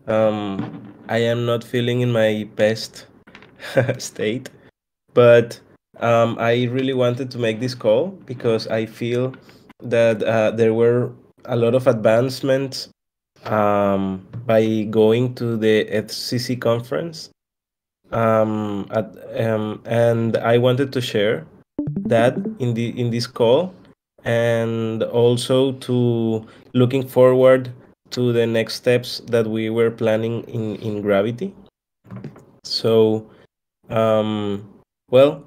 I am not feeling in my best state, but I really wanted to make this call because I feel that there were a lot of advancements by going to the FCC conference, at, and I wanted to share that in this call, and also to looking forward to the next steps that we were planning in Gravity. So, um, well,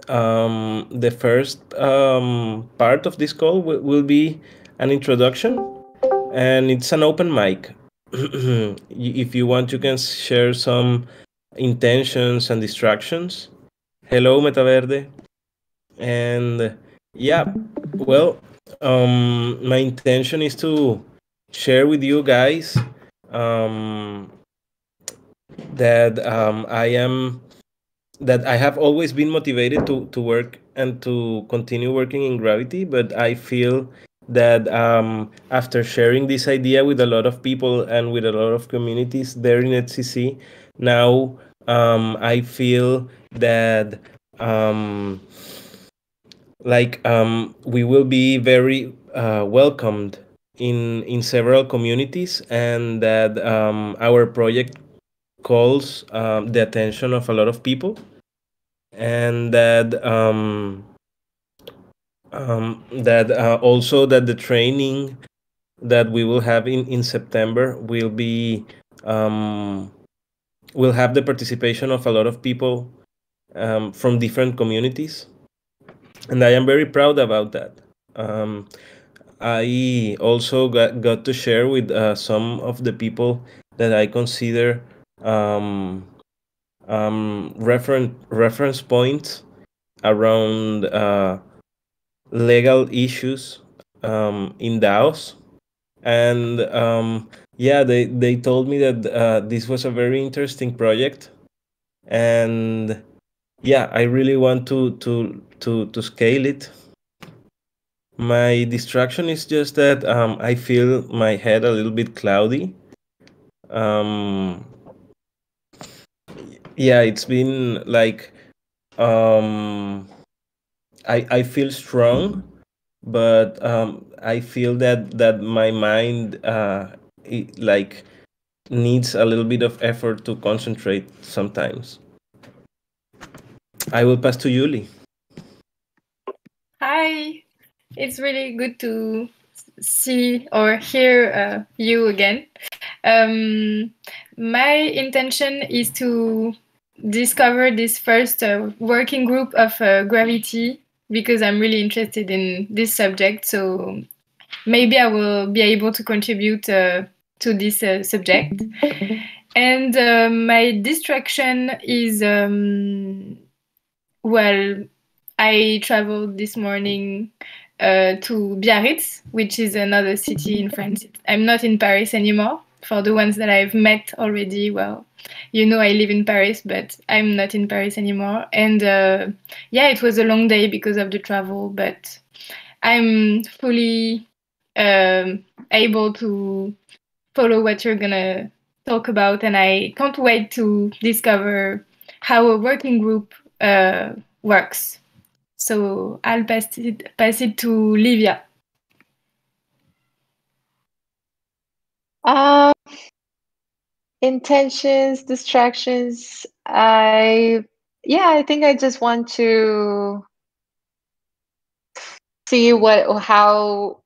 the first part of this call will be an introduction, and it's an open mic. If you want, you can share some intentions and distractions. Hello, Metaverde. And yeah, well, my intention is to share with you guys um, that I have always been motivated to work and to continue working in Gravity, but I feel that after sharing this idea with a lot of people and with a lot of communities there in HCC, now I feel that um, we will be very welcomed in several communities, and that our project calls the attention of a lot of people, and that also that the training that we will have in September um, will have the participation of a lot of people from different communities, and I am very proud about that. Um, I also got to share with some of the people that I consider um, reference points around legal issues in DAOs, and yeah, they told me that this was a very interesting project, and yeah, I really want to scale it. My distraction is just that I feel my head a little bit cloudy. Um, yeah, it's been like I feel strong, but I feel that my mind like needs a little bit of effort to concentrate sometimes. I will pass to Julie. Hi, it's really good to see or hear you again. My intention is to discover this first working group of gravity because I'm really interested in this subject. So maybe I will be able to contribute to this subject. And my distraction is, well, I traveled this morning to Biarritz, which is another city in France. I'm not in Paris anymore. For the ones that I've met already, well, you know, I live in Paris, but I'm not in Paris anymore. And yeah, it was a long day because of the travel, but I'm fully able to follow what you're gonna talk about, and I can't wait to discover how a working group works. So I'll pass it to Livia. Intentions, distractions. I think I just want to see how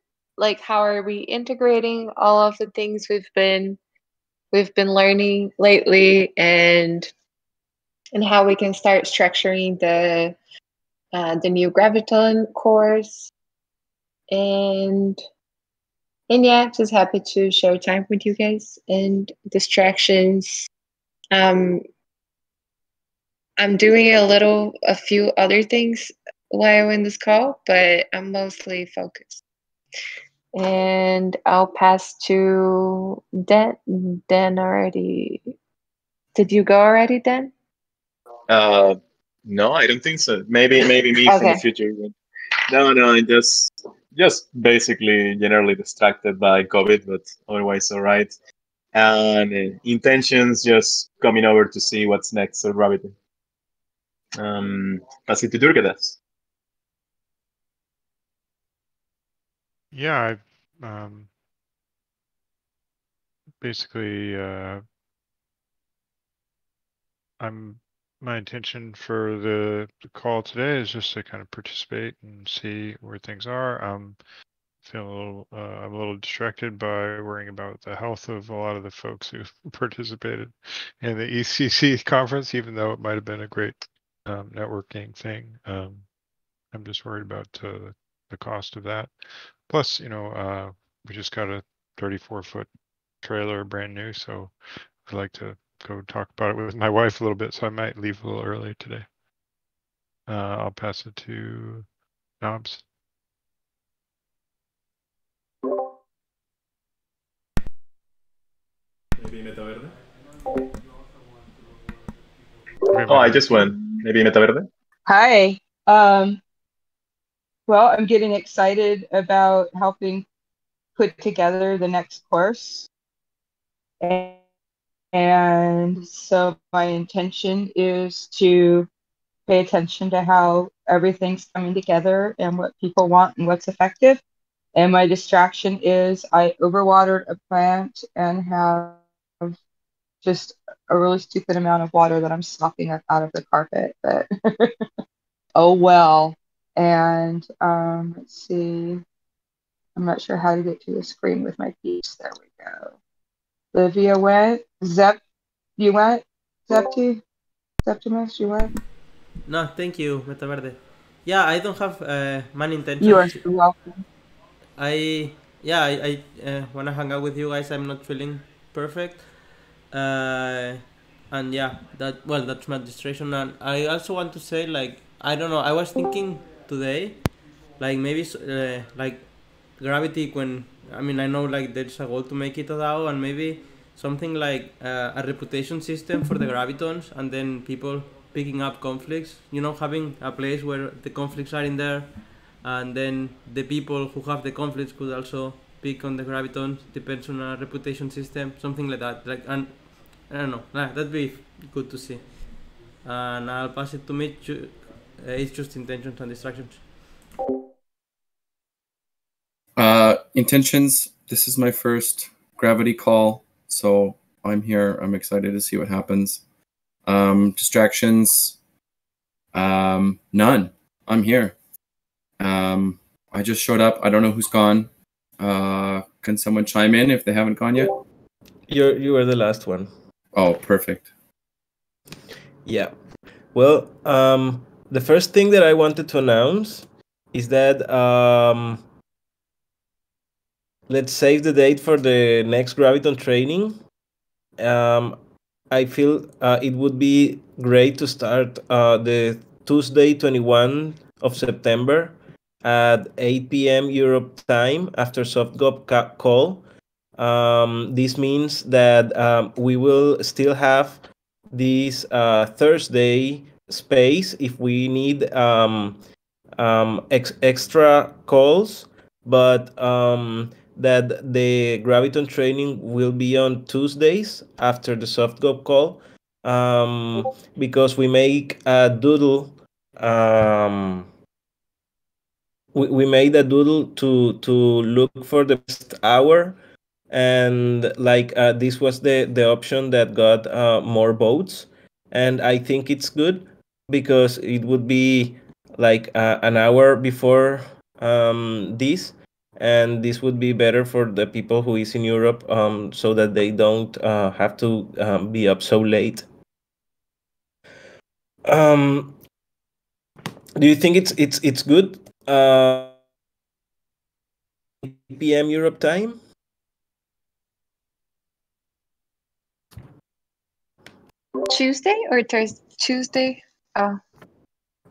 are we integrating all of the things we've been learning lately, and how we can start structuring the new Graviton course, and yeah, just happy to share time with you guys. And distractions, I'm doing a few other things while in this call, but I'm mostly focused. And I'll pass to Dan. Dan already. Did you go already, Dan? No, I don't think so. Maybe me from the future. No, I'm just basically generally distracted by COVID, but otherwise all right. and intentions just coming over to see what's next for Graviton. Pass it to Durgadas. Yeah, basically, my intention for the call today is just to kind of participate and see where things are. I'm a little distracted by worrying about the health of a lot of the folks who participated in the ECC conference, even though it might have been a great networking thing. I'm just worried about the cost of that. Plus, we just got a 34-foot trailer, brand new, so I'd like to go talk about it with my wife a little bit, so I might leave a little early today. I'll pass it to Knobs. Maybe Meta Verde? Oh, I just went. Maybe Meta Verde? Hi. Well, I'm getting excited about helping put together the next course. And so my intention is to pay attention to how everything's coming together and what people want and what's effective. And my distraction is I overwatered a plant and have just a really stupid amount of water that I'm slopping up out of the carpet. But oh well. And let's see. I'm not sure how to get to the screen with my piece. There we go. Livia went. Zep, you went? Septimus, you went? No, thank you, Meta Verde. Yeah, I don't have many intentions. You are welcome. I want to hang out with you guys. I'm not feeling perfect. And yeah, that's my distraction. And I also want to say, like, I don't know, I was thinking today, like, maybe, like, Gravity, I know, like, there's a goal to make it a DAO, and maybe something like a reputation system for the Gravitons, and then people picking up conflicts, having a place where the conflicts are in there, and then the people who have the conflicts could also pick on the Gravitons, depends on a reputation system, something like that. And I don't know, that'd be good to see. And I'll pass it to Mitch. It's just intentions and distractions. Intentions. This is my first Gravity call, so I'm here. I'm excited to see what happens. Distractions. None. I'm here. I just showed up. I don't know who's gone. Can someone chime in if they haven't gone yet? You were the last one. Oh, perfect. Yeah. Well, the first thing that I wanted to announce is that let's save the date for the next Graviton training. I feel it would be great to start the Tuesday, 21 of September at 8 p.m. Europe time after SoftGov call. This means that we will still have this Thursday space if we need extra calls, but that the Graviton training will be on Tuesdays after the SoftGov call, because we make a doodle. We made a doodle to look for the best hour, and like this was the option that got more votes, and I think it's good because it would be like an hour before this, and this would be better for the people who is in Europe, so that they don't have to be up so late. Do you think it's good? 8 p.m. Europe time? Tuesday or Thursday? Tuesday? Oh.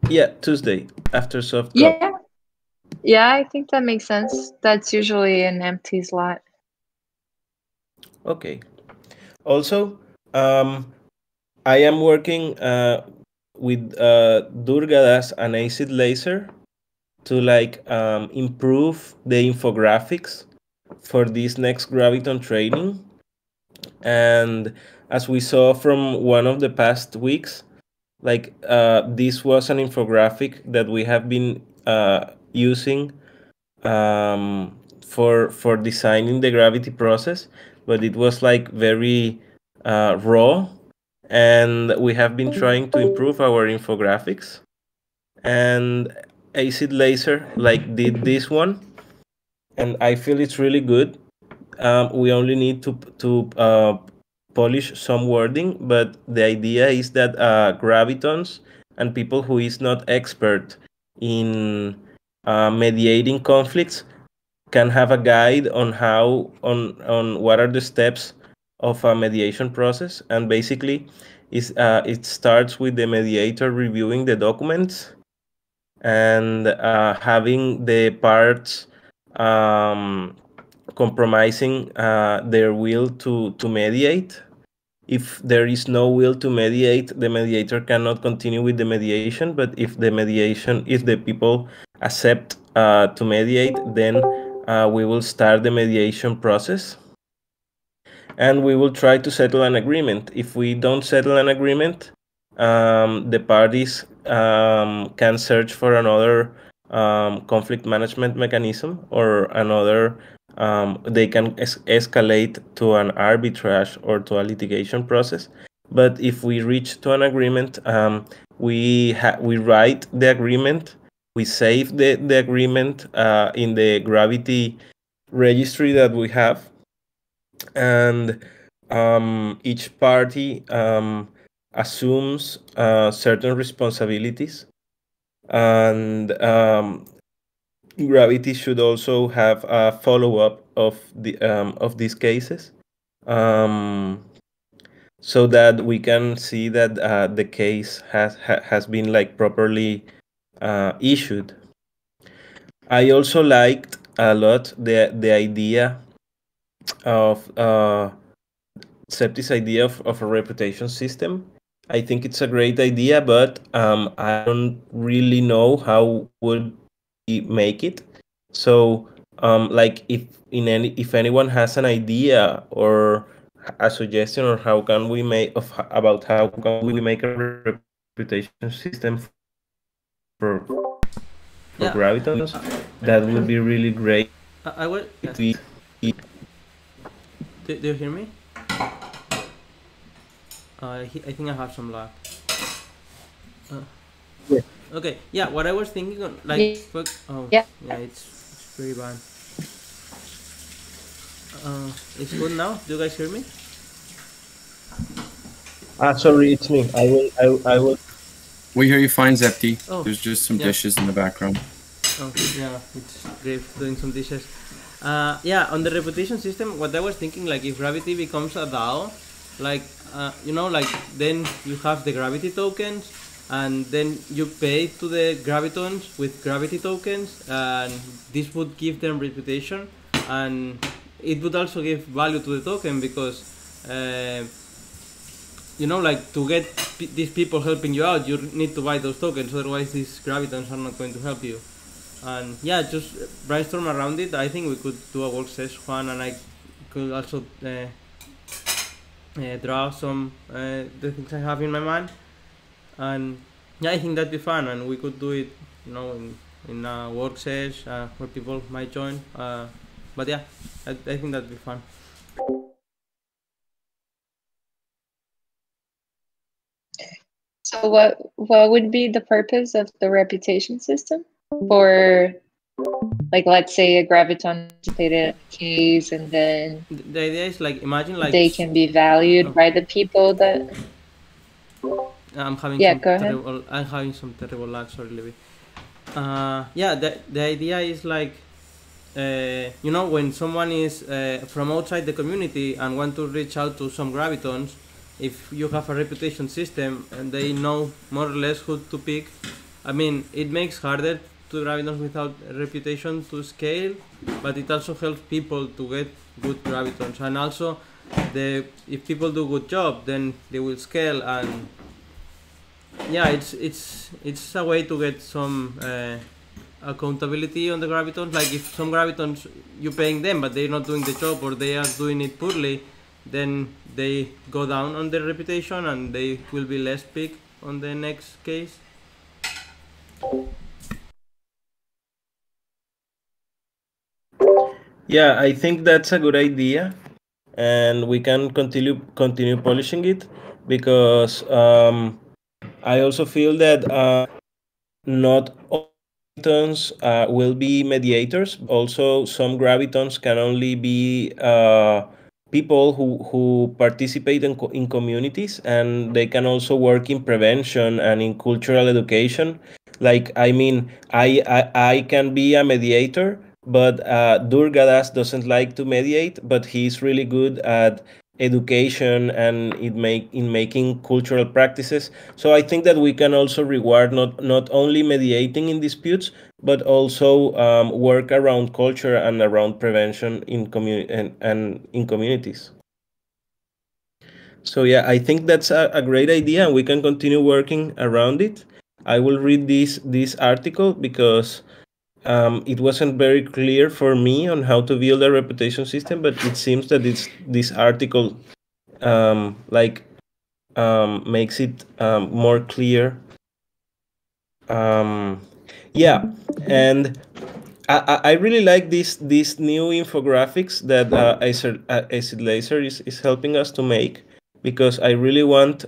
Yeah, Tuesday after SoftGov. Yeah. Yeah, I think that makes sense. That's usually an empty slot. Okay. Also, I am working with Durgadas and Acid Laser to improve the infographics for this next Graviton training. And as we saw from one of the past weeks, like this was an infographic that we have been using for designing the gravity process, but it was like very raw, and we have been trying to improve our infographics. And Acid Laser like did this one, and I feel it's really good. We only need to polish some wording, but the idea is that Gravitons and people who is not expert in mediating conflicts can have a guide on how on what are the steps of a mediation process. And basically is it starts with the mediator reviewing the documents and having the parts compromising their will to mediate. If there is no will to mediate, the mediator cannot continue with the mediation. But if the people accept to mediate, then we will start the mediation process, and we will try to settle an agreement. If we don't settle an agreement, the parties can search for another conflict management mechanism or another. They can escalate to an arbitrage or to a litigation process. But if we reach to an agreement, we write the agreement, we save the agreement in the Gravity registry that we have, and each party assumes certain responsibilities, and Gravity should also have a follow-up of these cases, so that we can see that the case has been like properly issued. I also liked a lot the idea of Septi's idea of a reputation system. I think it's a great idea, but I don't really know how would we make it. So, like if anyone has an idea or a suggestion, or how can we make a reputation system for Gravitons, that would be really great. I will. Yes. Do you hear me? I think I have some lag. Yeah. Okay, yeah, what I was thinking on, like, yeah, it's very bad. It's good now. Do you guys hear me? Sorry, it's me. I will. We hear you fine, Zepti. Oh, there's just some dishes in the background. Oh, yeah, it's great doing some dishes. Yeah, on the reputation system, what I was thinking, like, if Gravity becomes a DAO, like, like, then you have the Gravity tokens, and then you pay to the Gravitons with Gravity tokens, and this would give them reputation, and it would also give value to the token, because, like, to get these people helping you out, you need to buy those tokens, otherwise these Gravitons are not going to help you. And yeah, just brainstorm around it. I think we could do a work session, Juan, and I could also draw some the things I have in my mind. And yeah, I think that'd be fun, and we could do it, in a work session where people might join. But yeah, I think that'd be fun. So what would be the purpose of the reputation system? For, like, let's say a Graviton participated in a case, and then the idea is, like, imagine, like, they can be valued by the people that. I'm having some terrible lag, sorry, Levi. Yeah, the idea is, like, when someone is from outside the community and want to reach out to some Gravitons, if you have a reputation system and they know more or less who to pick, I mean, it makes harder to Gravitons without a reputation to scale, but it also helps people to get good Gravitons. And also, if people do good job, then they will scale. And yeah, it's a way to get some accountability on the Gravitons. Like, if some Gravitons you're paying them, but they're not doing the job, or they are doing it poorly, then they go down on their reputation and they will be less picked on the next case. Yeah, I think that's a good idea, and we can continue polishing it because I also feel that not all gravitons will be mediators. Also, some gravitons can only be people who participate in communities, and they can also work in prevention and in cultural education. Like, I mean, I can be a mediator, but Durgadas doesn't like to mediate, but he's really good at education and in making cultural practices. So I think that we can also reward not only mediating in disputes, but also work around culture and around prevention in and in communities. So yeah, I think that's a great idea, and we can continue working around it. I will read this article because it wasn't very clear for me on how to build a reputation system, but it seems that this article like makes it more clear. Yeah, and I really like these new infographics that Acid Laser is helping us to make, because I really want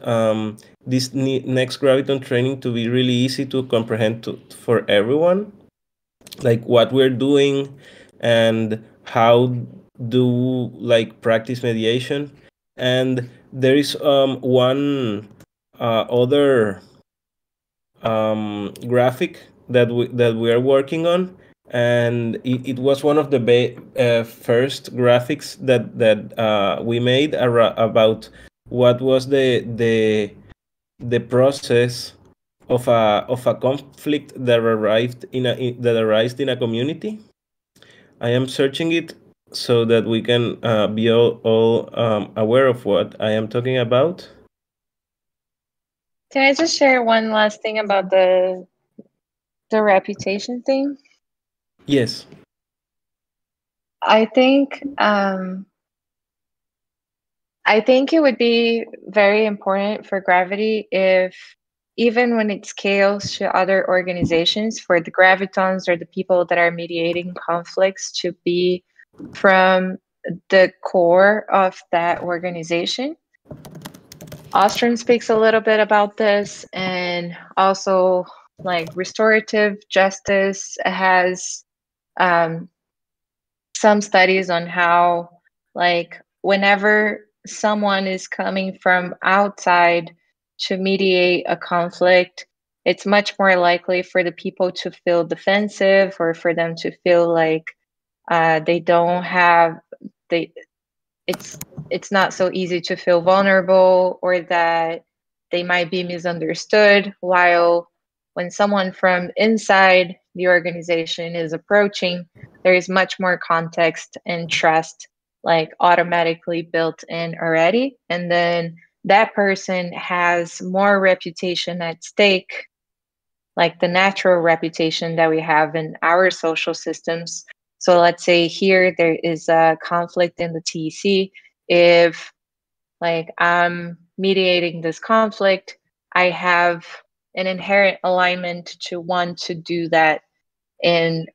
this next Graviton training to be really easy to comprehend for everyone, like what we're doing and how do like practice mediation. And there is one other graphic that we are working on, and it was one of the first graphics that we made about what was the process of a conflict that arose in a community. I am searching it so that we can be all aware of what I am talking about. Can I just share one last thing about the reputation thing? Yes. I think it would be very important for Gravity if, even when it scales to other organizations, for the Gravitons or the people that are mediating conflicts to be from the core of that organization. Ostrom speaks a little bit about this, and also like restorative justice has some studies on how, like, whenever someone is coming from outside to mediate a conflict, it's much more likely for the people to feel defensive, or for them to feel like they don't have it's not so easy to feel vulnerable, or that they might be misunderstood. While when someone from inside the organization is approaching, there is much more context and trust like automatically built in already, and then that person has more reputation at stake, like the natural reputation that we have in our social systems. So let's say here there is a conflict in the TEC. If like I'm mediating this conflict, I have an inherent alignment to want to do that in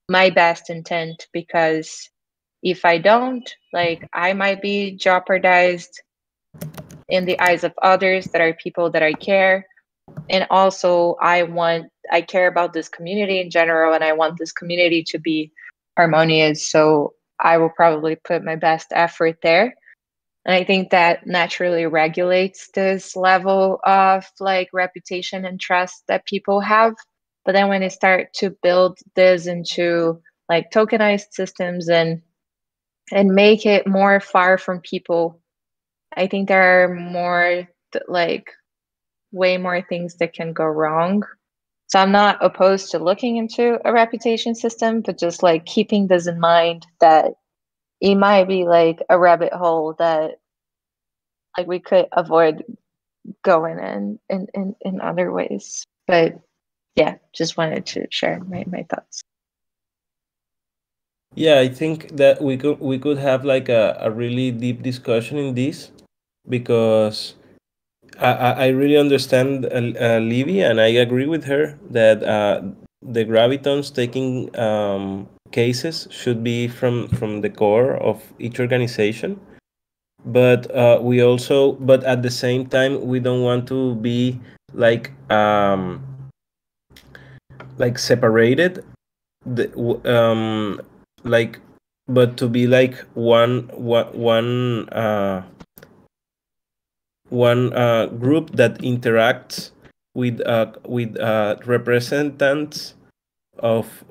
my best intent, because if I don't, like, I might be jeopardized in the eyes of others that are people that I care. And also I care about this community in general, and I want this community to be harmonious. So I will probably put my best effort there. And I think that naturally regulates this level of like reputation and trust that people have. But then when they start to build this into like tokenized systems and make it more far from people, I think there are more like way more things that can go wrong. So I'm not opposed to looking into a reputation system, but just like keeping this in mind that it might be like a rabbit hole that like we could avoid going in other ways. But yeah, just wanted to share my thoughts. Yeah, I think that we could have like a really deep discussion in this, because I really understand Livy, and I agree with her that the Gravitons taking cases should be from the core of each organization. But but at the same time, we don't want to be like separated, the like, but to be like one group that interacts with representatives of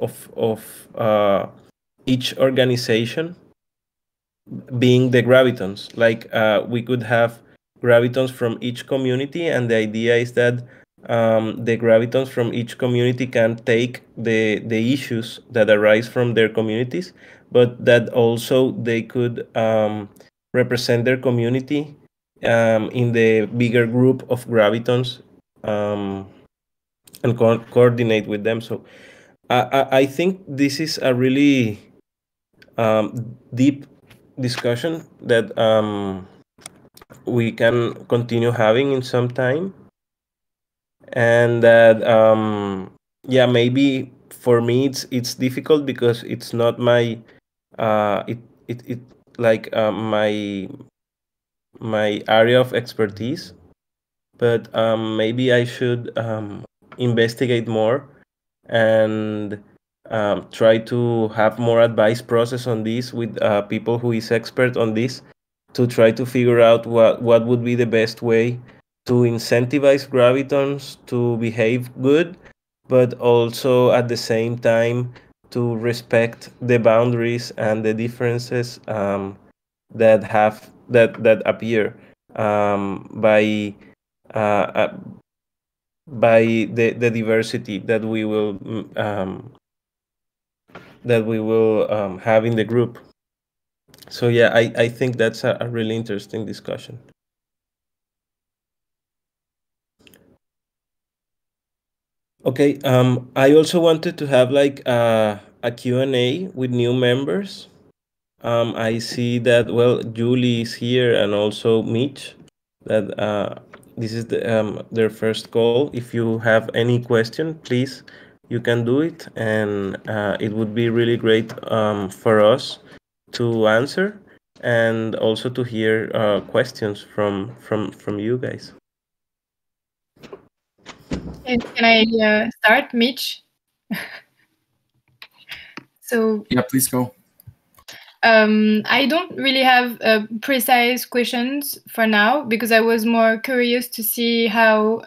each organization, being the Gravitons. Like we could have Gravitons from each community, and the idea is that the Gravitons from each community can take the issues that arise from their communities, but that also they could represent their community in the bigger group of Gravitons, and coordinate with them. So I think this is a really deep discussion that we can continue having in some time, and that yeah, maybe for me it's difficult because it's not my it like my area of expertise, but maybe I should investigate more and try to have more advice process on this with people who is expert on this, to try to figure out what would be the best way to incentivize Gravitons to behave good, but also at the same time to respect the boundaries and the differences that appear uh, uh, by the diversity that we will have in the group. So yeah, I think that's a really interesting discussion. Okay, I also wanted to have like a Q&A with new members. I see that, well, Julie is here, and also Mitch, that this is their first call. If you have any question, please, you can do it, and it would be really great for us to answer, and also to hear questions from you guys. Can I start, Mitch? So Yeah, please go. I don't really have precise questions for now, because I was more curious to see how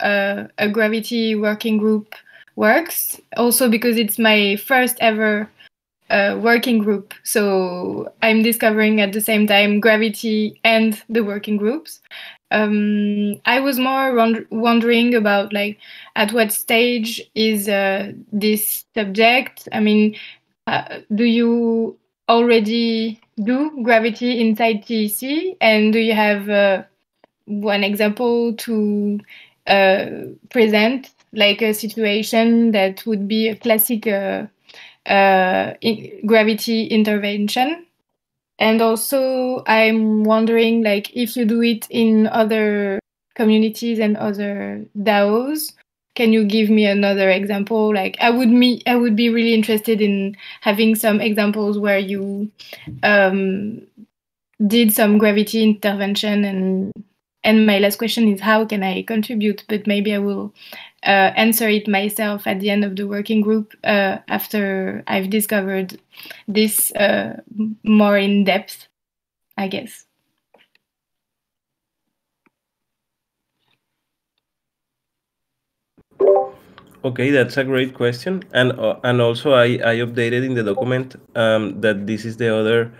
a Gravity working group works. Also because it's my first ever working group. So I'm discovering at the same time Gravity and the working groups. I was more wondering about, like, at what stage is this subject? I mean, do you already do Gravity inside TEC? And do you have one example to present, like a situation that would be a classic Gravity intervention? And also, I'm wondering, like, if you do it in other communities and other DAOs, can you give me another example? Like, I would be really interested in having some examples where you did some Gravity intervention. And my last question is, how can I contribute? But maybe I will answer it myself at the end of the working group after I've discovered this more in depth, I guess. Okay, that's a great question, and also I updated in the document that this is the other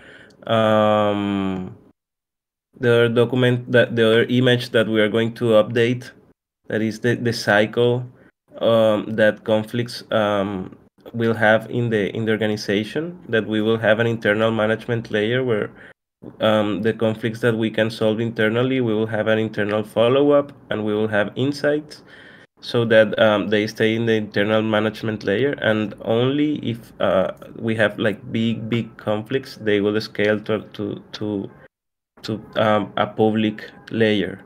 document, that the other image that we are going to update, that is the cycle that conflicts will have in the organization, that we will have an internal management layer where the conflicts that we can solve internally, we will have an internal follow-up, and we will have insights. so that they stay in the internal management layer, and only if we have like big conflicts, they will scale to a public layer.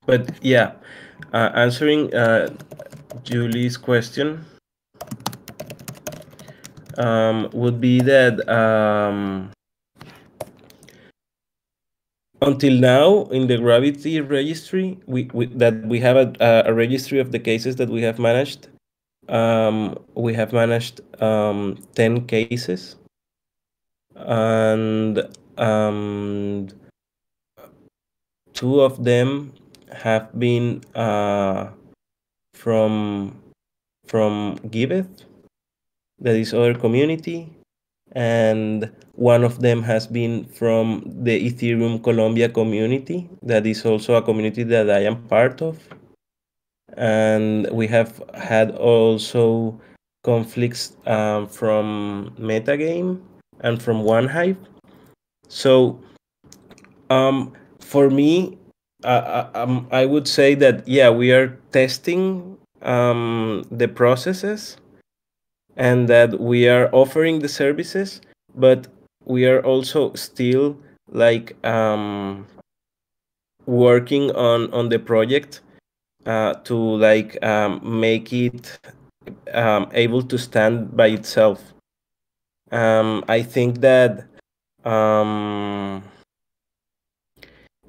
But yeah, answering Julie's question would be that until now in the Gravity registry, we have a registry of the cases that we have managed. We have managed 10 cases, and two of them have been from Giveth, that is other community, and one of them has been from the Ethereum Colombia community, that is also a community that I am part of. And we have had also conflicts from Metagame and from OneHive. So for me, I would say that yeah, we are testing the processes, and that we are offering the services, but we are also still like working on the project to like make it able to stand by itself. I think that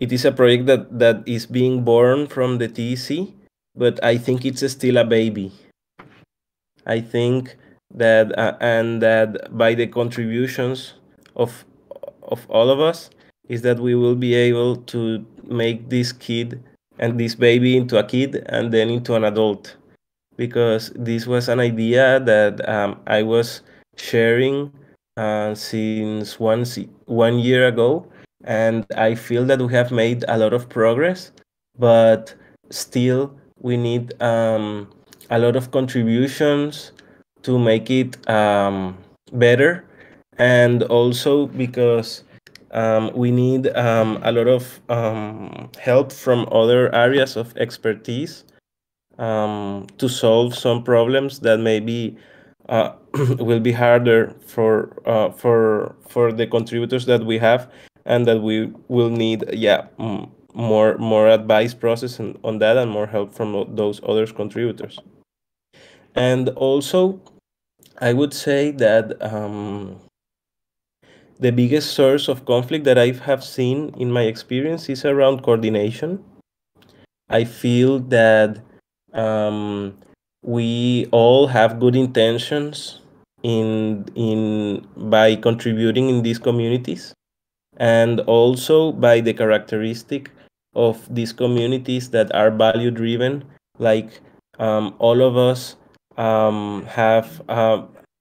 it is a project that is being born from the TC, but I think it's still a baby. I think that and that by the contributions of all of us is that we will be able to make this kid and this baby into a kid and then into an adult, because this was an idea that I was sharing since 1 year ago, and I feel that we have made a lot of progress, but still we need a lot of contributions to make it better, and also because we need a lot of help from other areas of expertise to solve some problems that maybe will be harder for the contributors that we have, and that we will need more advice process on that, and more help from those other contributors. And also I would say that the biggest source of conflict that I have seen in my experience is around coordination. I feel that we all have good intentions in by contributing in these communities, and also by the characteristic of these communities that are value driven. Like all of us have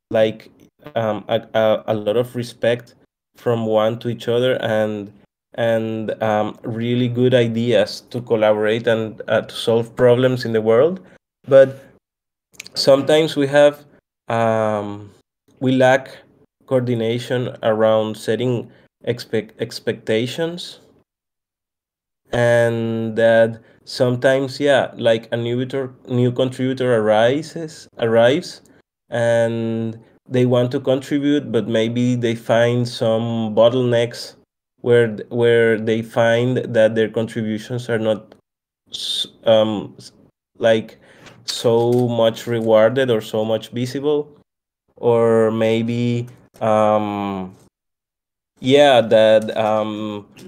like a lot of respect from one to each other, and really good ideas to collaborate and to solve problems in the world. But sometimes we lack coordination around setting expectations, and that sometimes like a new contributor arrives, and they want to contribute, but maybe they find some bottlenecks where they find that their contributions are not like so much rewarded or so much visible, or maybe that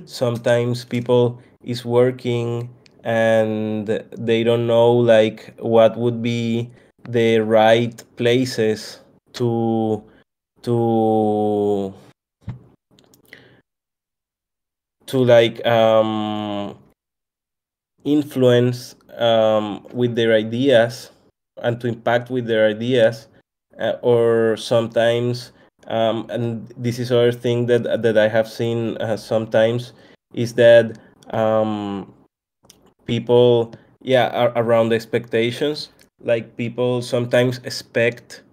sometimes people is working and they don't know like what would be the right places to to like influence with their ideas, and to impact with their ideas, or sometimes and this is other thing that I have seen sometimes, is that people are around expectations. Like people sometimes expect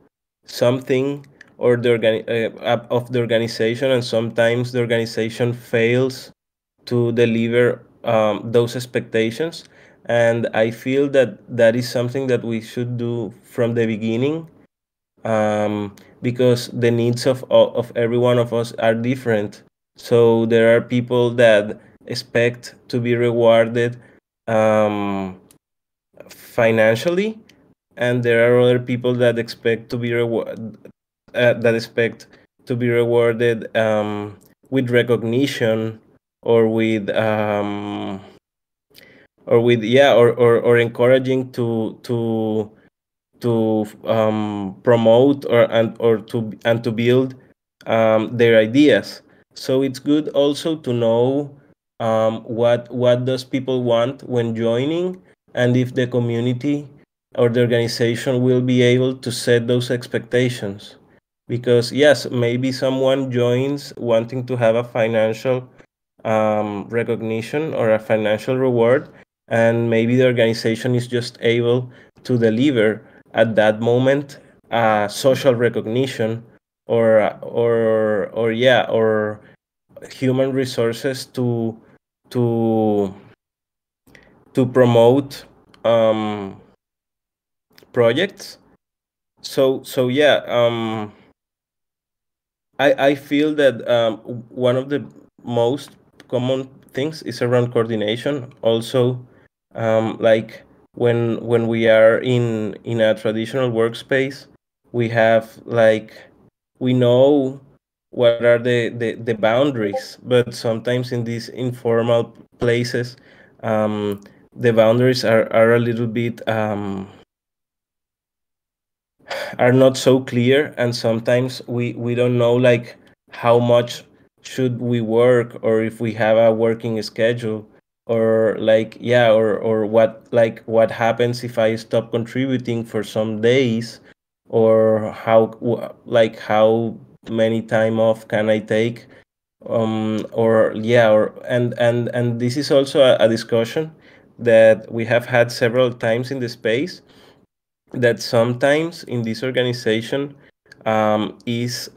something or of the organization, and sometimes the organization fails to deliver those expectations, and I feel that that is something that we should do from the beginning, because the needs of every one of us are different. So there are people that expect to be rewarded financially, and there are other people that expect to be rewarded with recognition, or with or encouraging to promote or to build their ideas. So it's good also to know what does people want when joining, and if the community or the organization will be able to set those expectations. Because yes, maybe someone joins wanting to have a financial recognition or a financial reward, and maybe the organization is just able to deliver at that moment social recognition, or human resources to to promote projects. So yeah, I feel that one of the most common things is around coordination. Also, like when we are in a traditional workspace, we have like we know what are the boundaries, but sometimes in these informal places, the boundaries are a little bit are not so clear, and sometimes we don't know like how much should we work, or if we have a working schedule, or like yeah, or what happens if I stop contributing for some days, or how many time off can I take, or yeah, and this is also a discussion that we have had several times in the space, that sometimes in this organization is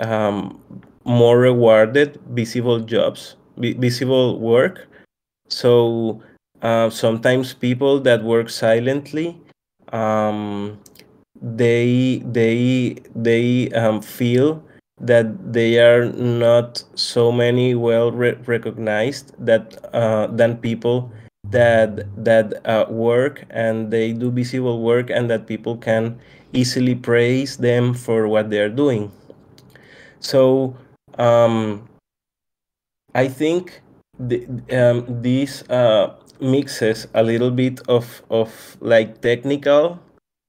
more rewarded visible jobs, visible work. So sometimes people that work silently, um, they feel that they are not so many recognized than people that work and they do visible work, and that people can easily praise them for what they are doing. So I think this mixes a little bit of like technical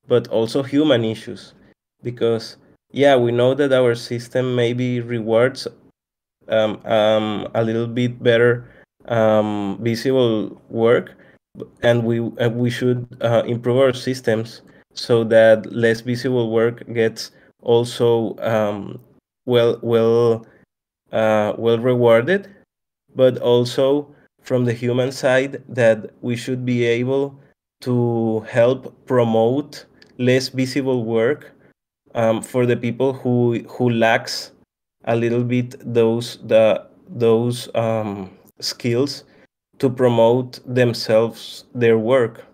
but also human issues, because yeah, we know that our system maybe rewards a little bit better visible work, and we should improve our systems so that less visible work gets also well rewarded, but also from the human side, that we should be able to help promote less visible work for the people who lacks a little bit those skills to promote themselves, their work.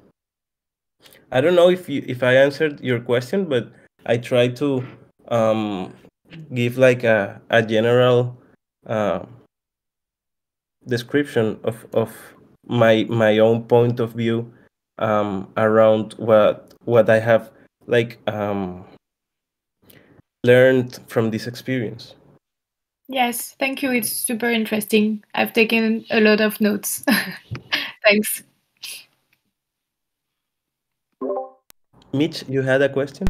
I don't know if I answered your question, but I try to um, give like a general uh, description of my own point of view around what I have like learned from this experience. Yes, thank you. It's super interesting. I've taken a lot of notes. Thanks. Mitch, you had a question?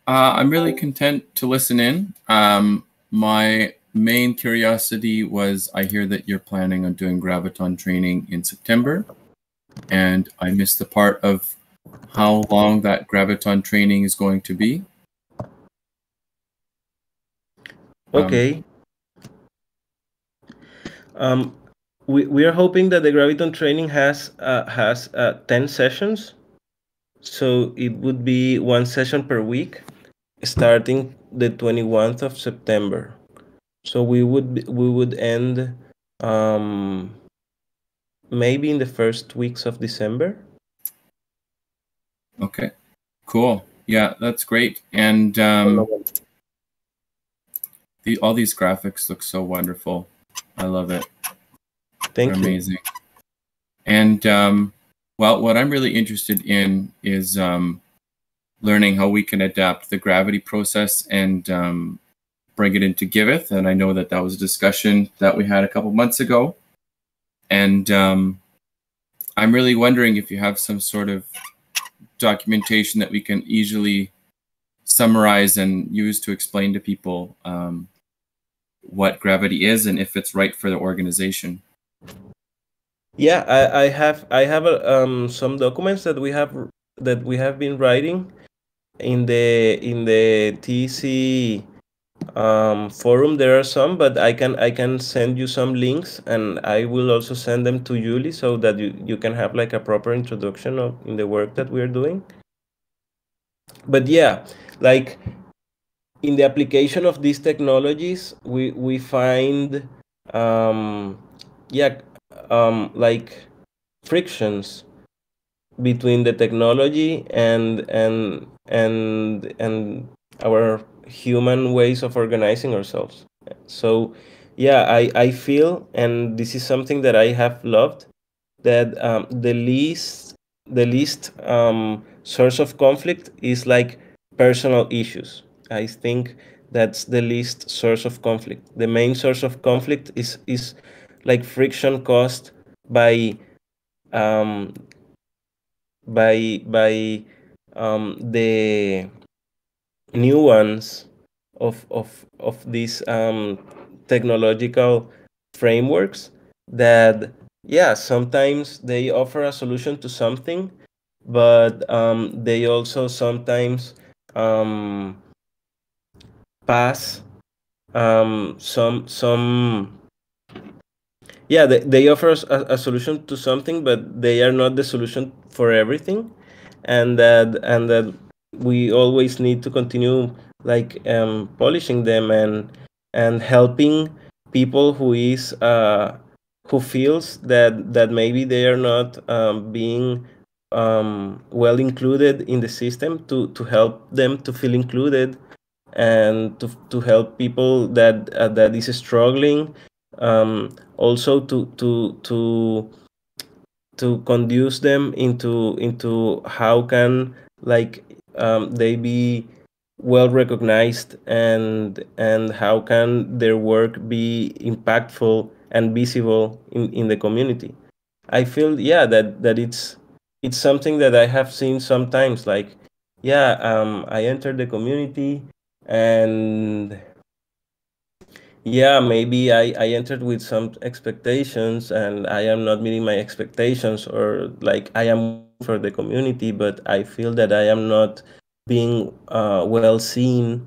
I'm really content to listen in. My main curiosity was, I hear that you're planning on doing Graviton training in September, and I missed the part of how long that Graviton training is going to be. Okay. We are hoping that the Graviton training has 10 sessions, so it would be one session per week, starting the 21st of September. So we would end maybe in the first weeks of December. Okay, cool. Yeah, that's great. And all these graphics look so wonderful. I love it. Thank They're you. amazing. And well, what I'm really interested in is learning how we can adapt the gravity process and bring it into Giveth. And I know that that was a discussion that we had a couple months ago. And I'm really wondering if you have some sort of documentation that we can easily summarize and use to explain to people what gravity is and if it's right for the organization. Yeah, I have some documents that we have been writing in the TC forum. There are some, but I can send you some links, and I will also send them to Julie so that you can have like a proper introduction in the work that we're doing. But yeah, like in the application of these technologies, we find like frictions between the technology and our human ways of organizing ourselves. So yeah, I feel, and this is something that I have loved, that the least source of conflict is like personal issues. I think that's the least source of conflict. The main source of conflict is like friction caused by um, the nuance of these technological frameworks that, yeah, sometimes they offer a solution to something, but they also sometimes pass some yeah, they offer us a solution to something, but they are not the solution for everything, and that we always need to continue like polishing them and helping people who feels that maybe they are not being well included in the system, to help them to feel included, and to help people that is struggling, also to conduce them into how can like they be well recognized, and how can their work be impactful and visible in the community. I feel, yeah, that it's something that I have seen sometimes, like, yeah, I entered the community, and yeah, maybe I entered with some expectations, and I am not meeting my expectations, or like I am for the community, but I feel that I am not being well seen,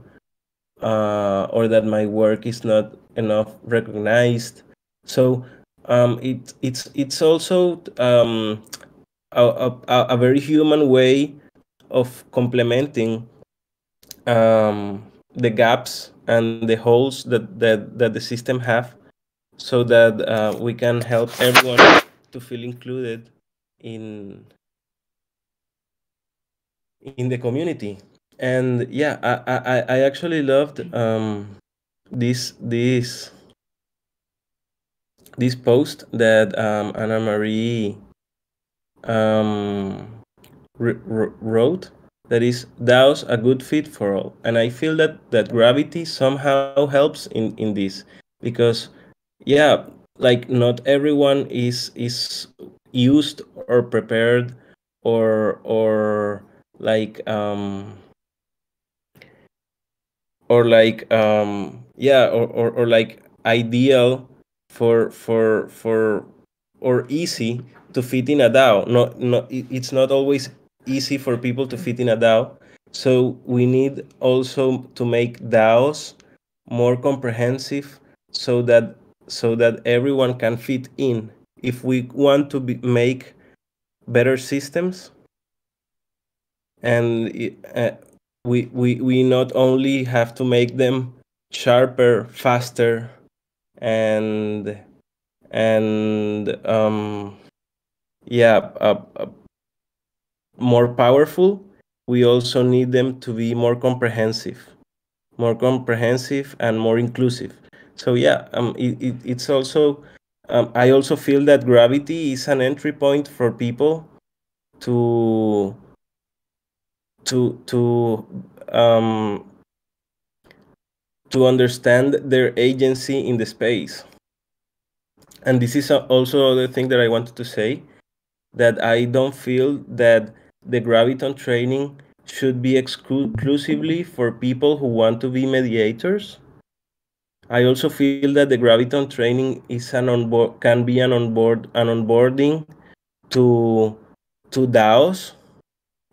or that my work is not enough recognized. So it's also a very human way of complementing the gaps and the holes that the system have, so that we can help everyone to feel included in the community. And yeah, I actually loved this this this post that Anna Marie um, wrote, that is, DAOs a good fit for all. And I feel that gravity somehow helps in this, because yeah, like not everyone is used or prepared, or like yeah, or like ideal for or easy to fit in a DAO. It's not always easy for people to fit in a DAO. So we need also to make DAOs more comprehensive, so that everyone can fit in. If we want to make better systems, and we not only have to make them sharper, faster, and yeah, more powerful, we also need them to be more comprehensive and more inclusive. So yeah, it's also I also feel that Gravity is an entry point for people to to to um, to understand their agency in the space. And this is also other thing that I wanted to say, that I don't feel that the Graviton training should be exclusively for people who want to be mediators. I also feel that the Graviton training is can be an onboarding to DAOs,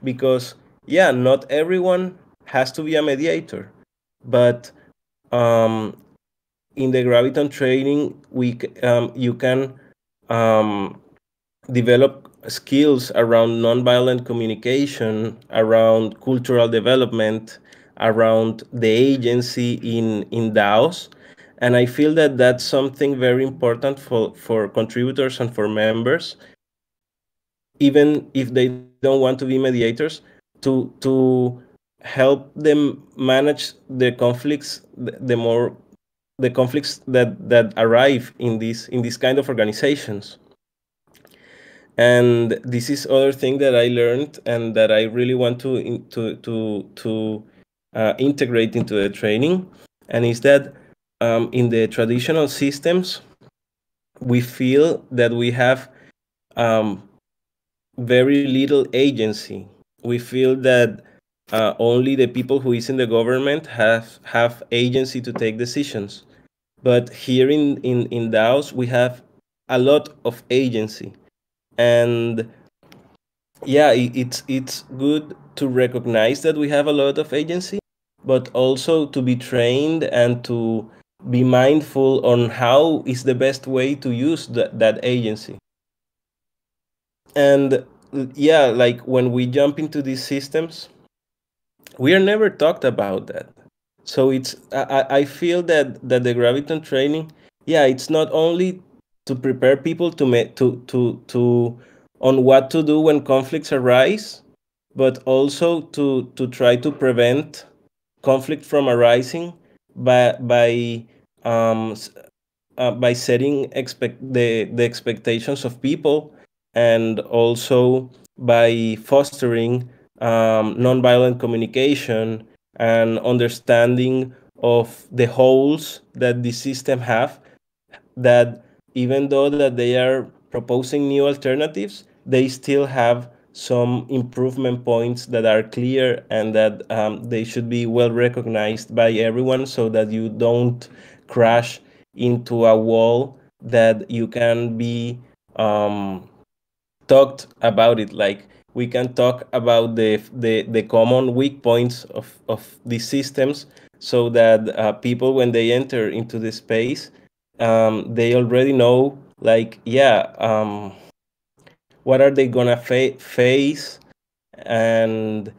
because yeah, not everyone has to be a mediator, but um, in the Graviton training, you can develop skills around nonviolent communication, around cultural development, around the agency in DAOs. And I feel that that's something very important for contributors and for members, even if they don't want to be mediators, to help them manage the conflicts, the conflicts that arrive in these kind of organizations. And this is other thing that I learned and that I really want to integrate into the training, and is that in the traditional systems we feel that we have very little agency. We feel that only the people who is in the government have agency to take decisions. But here in DAOs we have a lot of agency. And yeah, it's good to recognize that we have a lot of agency, but also to be trained and to be mindful on how is the best way to use that agency. And yeah, like when we jump into these systems, we are never talked about that. So I feel that the Graviton training, yeah, it's not only to prepare people to on what to do when conflicts arise, but also to try to prevent conflict from arising um, by setting the expectations of people, and also by fostering nonviolent communication and understanding of the holes that the system have, that even though that they are proposing new alternatives, they still have some improvement points that are clear, and that they should be well recognized by everyone, so that you don't crash into a wall that you can be talked about it. Like, we can talk about the common weak points of these systems, so that people, when they enter into the space, they already know, like, yeah, what are they gonna face, and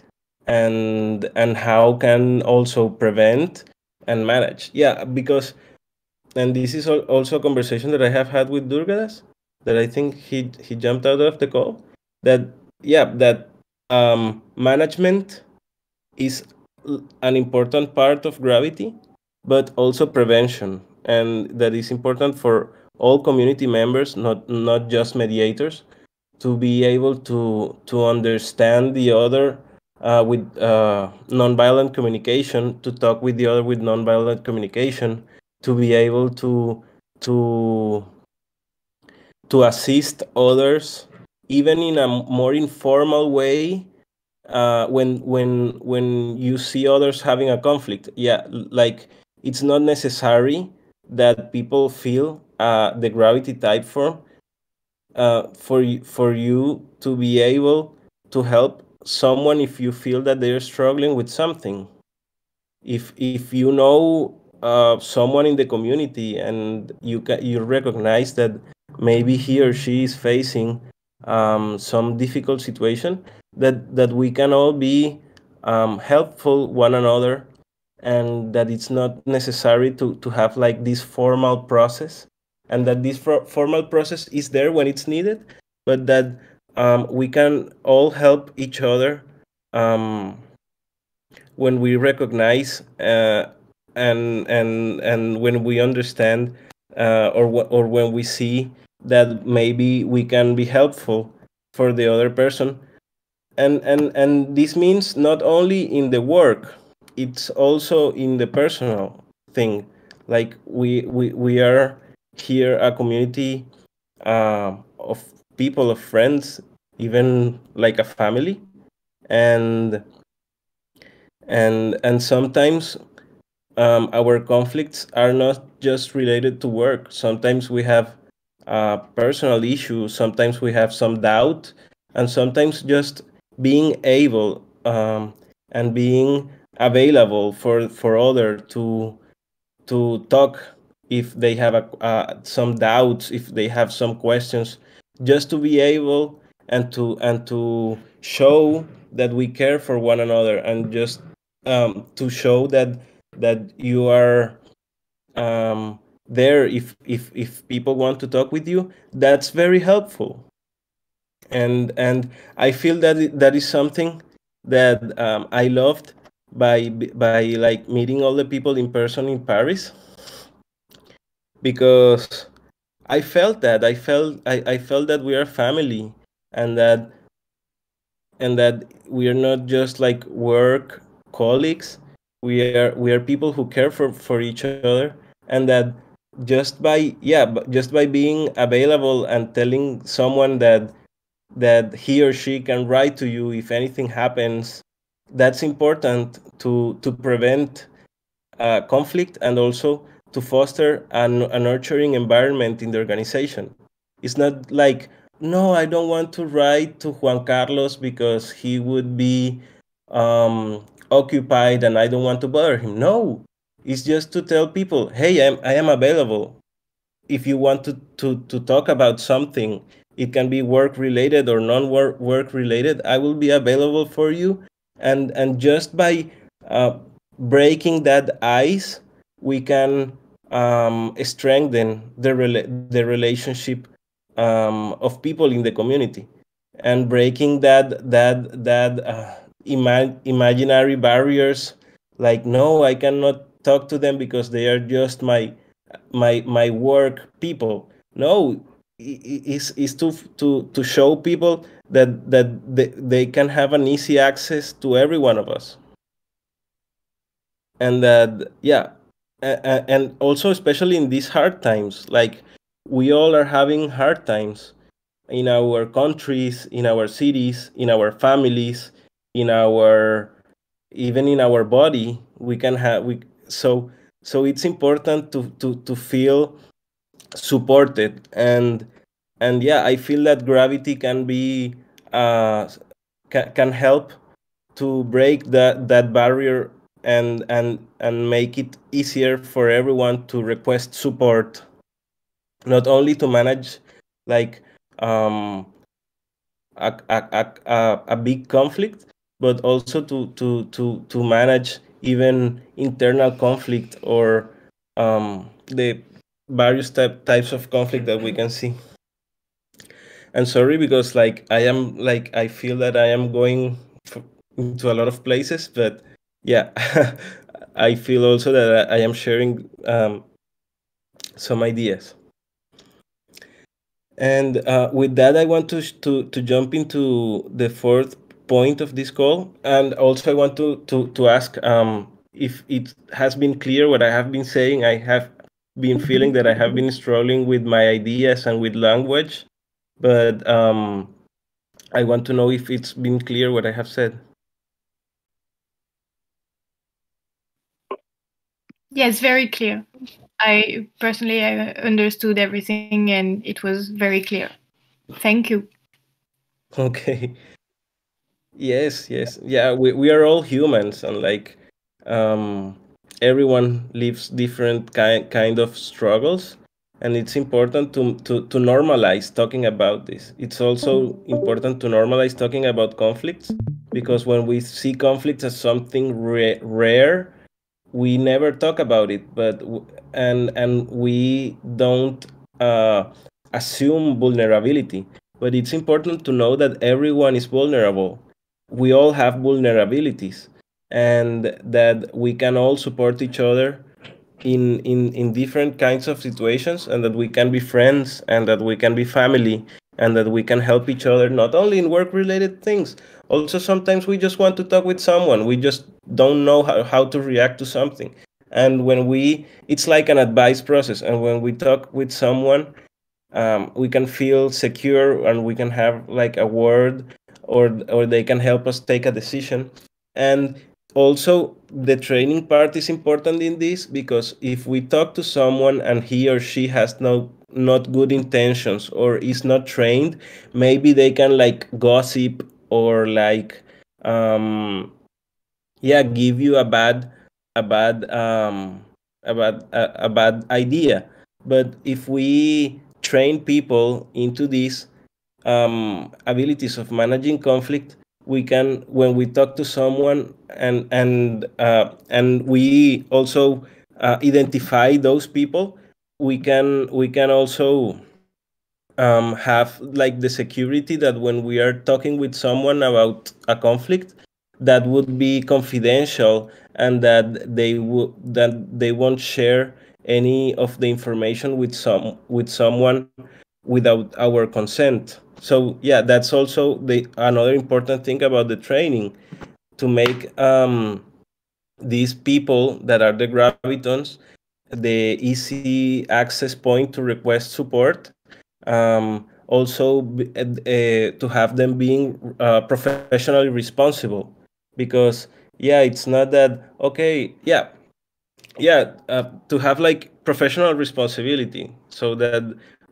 how can also prevent and manage. Yeah, because, and this is also a conversation that I have had with Durgadas, that I think he jumped out of the call, that yeah, that management is an important part of Gravity, but also prevention, and that is important for all community members, not just mediators, to be able to understand the other with nonviolent communication, to talk with the other with nonviolent communication, to be able to assist others, even in a more informal way, when you see others having a conflict. Yeah, like, it's not necessary that people feel the Gravity type form for you to be able to help someone if you feel that they're struggling with something. If you know someone in the community, and you recognize that maybe he or she is facing some difficult situation, that we can all be helpful one another, and that it's not necessary to have like this formal process, and that this formal process is there when it's needed, but that we can all help each other um, when we recognize and when we understand or when we see that maybe we can be helpful for the other person. And this means not only in the work, it's also in the personal thing. Like we are here a community of people, of friends, even like a family. And and and sometimes our conflicts are not just related to work. Sometimes we have personal issues. Sometimes we have some doubt, and sometimes just being able and being available for other to talk if they have some doubts, if they have some questions, just to be able and to show that we care for one another, and just to show that you are there if people want to talk with you. That's very helpful. And I feel that that is something that I loved by like meeting all the people in person in Paris, because I felt that we are family, and that we are not just like work colleagues. We are people who care for each other, and that just by being available and telling someone that he or she can write to you if anything happens, that's important to prevent conflict, and also to foster a nurturing environment in the organization. It's not like, no, I don't want to write to Juan Carlos because he would be occupied and I don't want to bother him. No, it's just to tell people, hey, I am available. If you want to talk about something, it can be work related or non-work related, I will be available for you. And just by uh, breaking that ice, we can strengthen the relationship of people in the community, and breaking that imaginary barriers, like, no, I cannot talk to them because they are just my work people. No, is to show people that they can have an easy access to every one of us. And that, yeah, and also especially in these hard times, like, we all are having hard times in our countries, in our cities, in our families, in our even in our body. We can have we so it's important to feel supported. And yeah, I feel that gravity can be can help to break that barrier, and make it easier for everyone to request support, not only to manage like um a big conflict, but also to manage even internal conflict, or the various types of conflict that we can see. And sorry, because like I feel that I am going into a lot of places, but yeah, I feel also that I am sharing some ideas. And with that, I want to jump into the fourth point of this call, and also I want to ask if it has been clear what I have been saying. I have been feeling that I have been struggling with my ideas and with language, but I want to know if it's been clear what I have said. Yes, very clear. I personally I understood everything and it was very clear. Thank you. Okay. Yes, yes. Yeah, we are all humans, and like everyone lives different kind of struggles, and it's important to normalize talking about this. It's also important to normalize talking about conflicts, because when we see conflicts as something rare, we never talk about it. And we don't assume vulnerability. but it's important to know that everyone is vulnerable. We all have vulnerabilities, and that we can all support each other in different kinds of situations, and that we can be friends, and that we can be family, and that we can help each other not only in work related things. Also, sometimes we just want to talk with someone, we just don't know how to react to something, and when we it's like an advice process, and when we talk with someone, we can feel secure, and we can have like a word, or they can help us take a decision. And also, the training part is important in this, because if we talk to someone and he or she has not good intentions, or is not trained, maybe they can like gossip, or like yeah, give you a bad a bad idea. But if we train people into these abilities of managing conflict, we can, when we talk to someone, and we also identify those people, we can also have like the security that when we are talking with someone about a conflict, that would be confidential, and that they won't share any of the information with someone without our consent. So yeah, that's also the another important thing about the training, to make these people that are the Gravitons the easy access point to request support. Also, to have them being professionally responsible, because yeah, it's not that okay. To have like professional responsibility, so that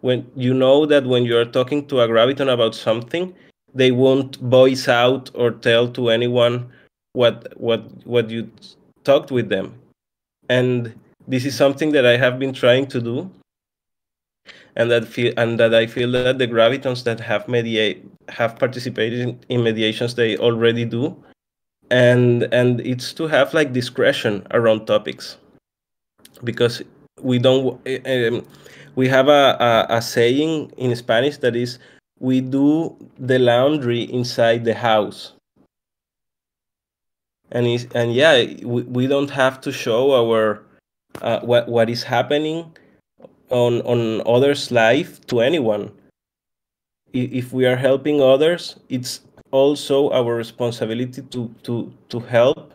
when you know that when you're talking to a Graviton about something, they won't voice out or tell to anyone what you talked with them. And this is something that I have been trying to do, and that I feel that the Gravitons that have participated in mediations, they already do. And it's to have like discretion around topics, because we don't we have a saying in Spanish that is, we do the laundry inside the house. And yeah, we don't have to show our what is happening on others' life to anyone. If we are helping others, it's also our responsibility to help,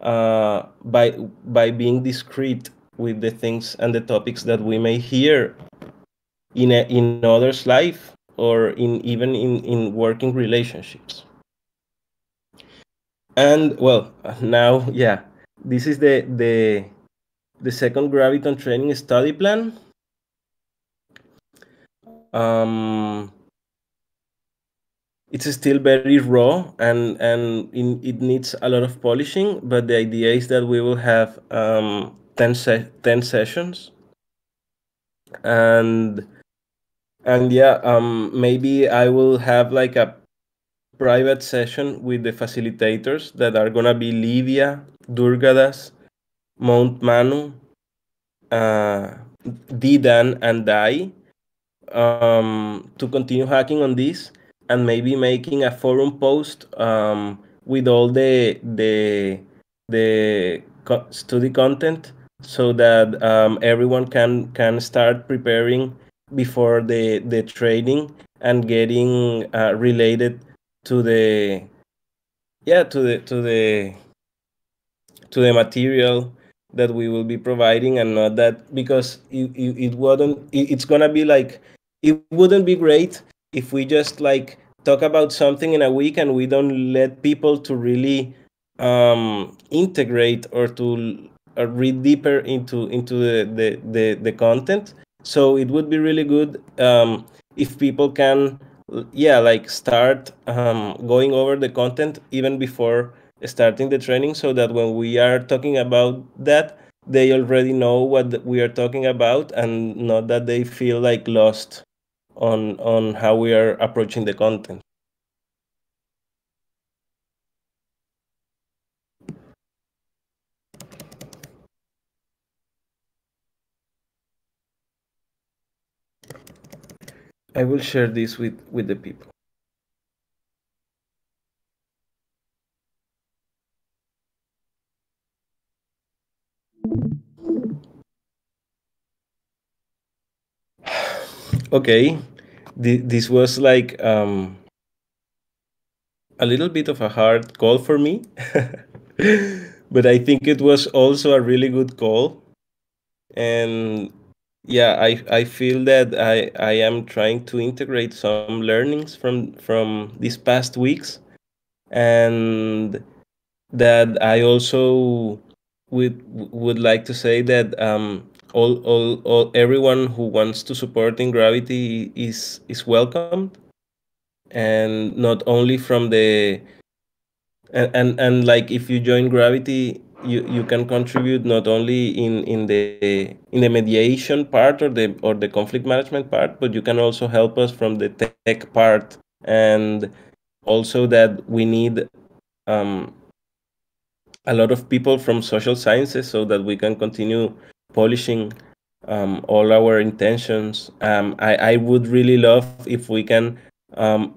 by being discreet with the things and the topics that we may hear in others' life, or even in working relationships. And well, now yeah, this is the second Graviton training study plan. It's still very raw, it needs a lot of polishing, but the idea is that we will have 10 sessions. And yeah, maybe I will have like a private session with the facilitators that are gonna be Livia, Durgadas, Mount Manu, Didan, and Dai, to continue hacking on this, and maybe making a forum post with all the study content, so that everyone can start preparing before the training, and getting related to the yeah to the material that we will be providing, and not that, because it's gonna be like, it wouldn't be great if we just like talk about something in a week, and we don't let people to really integrate, or to read deeper into the content. So it would be really good if people can yeah, like start going over the content even before starting the training, so that when we are talking about that, they already know what we are talking about, and not that they feel like lost on how we are approaching the content. I will share this with the people. Okay, this was like a little bit of a hard call for me, but I think it was also a really good call. And yeah, I feel that I am trying to integrate some learnings from these past weeks, and that I also would like to say that all everyone who wants to support in Gravity is welcomed, and not only from the and like if you join Gravity, you can contribute not only in the mediation part or the conflict management part, but you can also help us from the tech part, and also that we need um, a lot of people from social sciences so that we can continue polishing all our intentions. I would really love if we can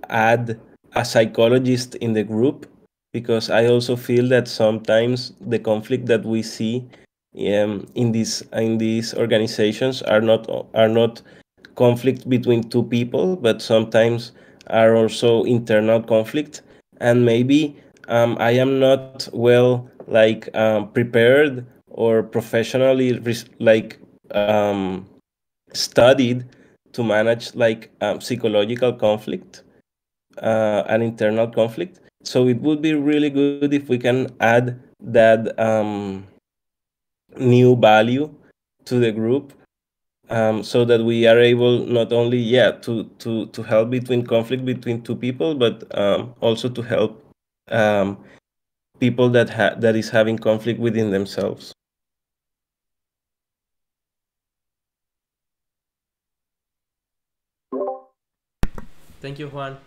add a psychologist in the group, because I also feel that sometimes the conflict that we see in these organizations are not conflict between two people, but sometimes are also internal conflict. And maybe I am not well prepared or professionally studied to manage psychological conflict, an internal conflict. So it would be really good if we can add that new value to the group, so that we are able not only to help between conflict between two people, but also to help um, people that is having conflict within themselves. Thank you, Juan.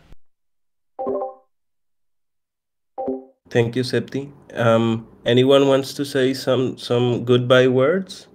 Thank you, Septi. Anyone wants to say some goodbye words?